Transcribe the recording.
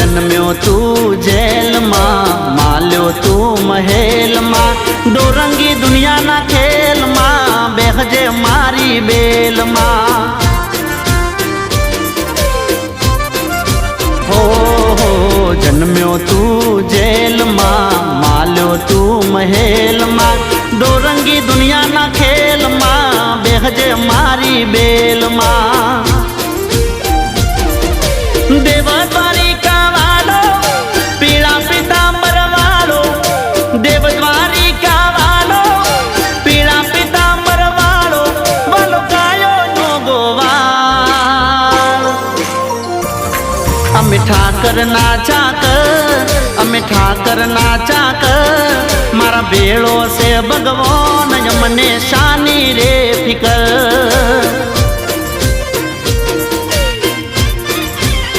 जन्म्यो तू जेल मां, माल्यो तू महल मां, दो रंगी दुनिया ना खेल मां, बेहजे मारी बेल मां। हो जन्म्यो तू जेल मां, माल्यो तू महल मां, दो रंगी दुनिया ना खेल मां, बेहजे मारी बेल मां। देवद्वारिका वालो पीड़ा पीतांबर वालो, देवद्वारिका वालो पीड़ा पीतांबर वालो, वालो कायो नो गोवाल। अमे ठाकर नाचा कर, अमे ठाकर नाचा कर, मारा बेड़ो से भगवान यमने शानी रे फिकर।